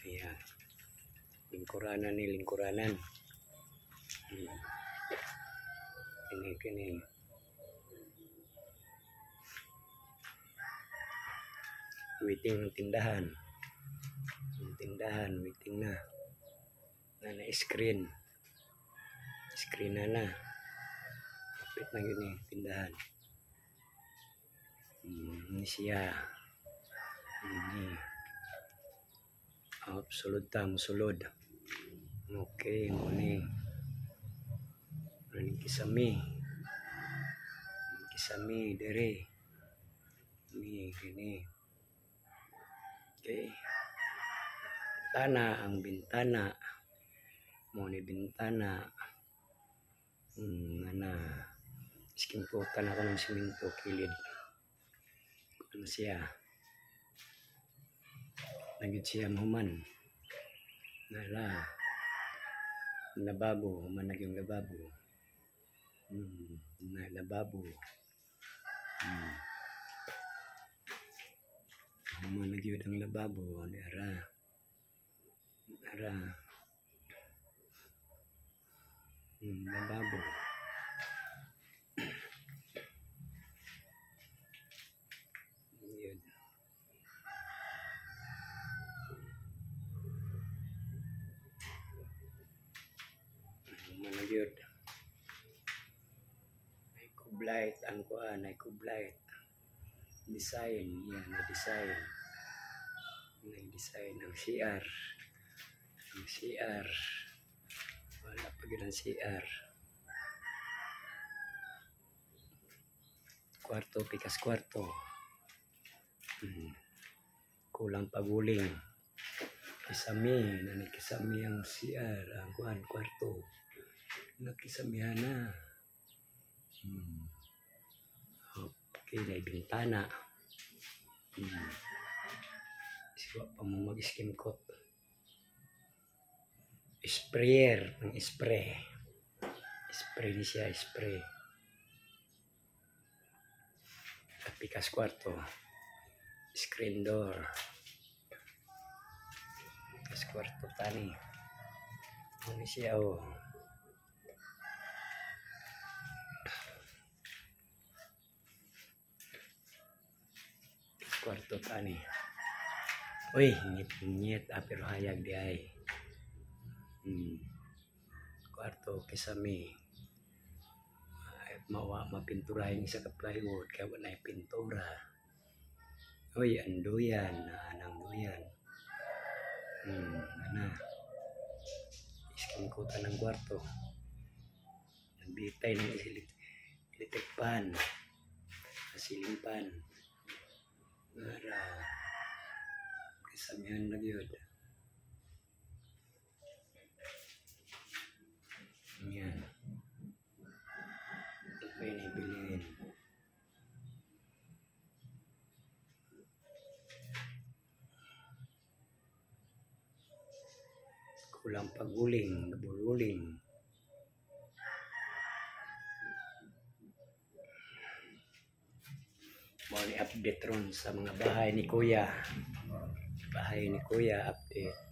Ayan. Lingkuranan ni lingkuranan. Kini. Waiting ng tindahan. Yung tindahan, waiting na. Na-screen. Screen na. Kapit na yun tindahan. Ini siya. Ini. Sulod ta, musulod. Okay, muni. Kisami. Kisami, dere. Ini, gini. Okay. Ang bintana. Muni bintana. Iskimputan ako ng simento, kilid. Ano siya? Nagit siya mahuman. Lababo, humanag yung lababo. Lababo. Humanag yun ang lababo. Lababo. Yun. Humanag yun. Ay kublight. Ang kuhan ay kublight. Design. Yan, na-design. Na-design ang CR. Ang CR. Wala pa yun ang CR. Kwarto, pikas kwarto. Kulang paguling. Kisami. Nanikisami ang CR. Ang kuhan, kwarto. Nakisamihan na. Okay, may bintana. Siwa pa mo mag-skim coat. Sprayer. Ang spray. Spray ni siya, spray. At pikas kwarto. Screen door. Pikas kwarto tani. Ano siya o. Kwarto tani. Uy, ngit pero hayag di ay. Kwarto kisami. Mapinturahin sa plywood kaya wala yung pintura. Uy, anduyan. Anang duyan. Iskin ko ng kwarto. Nagbitay ng electric pan. Ceiling pan. Kisamihan na yun. Yan. Ito pa yung ibilihin. Kulang paguling, nabululing. Mau ni update ron sa mga bahay ni Kuya. Bahay ni Kuya update.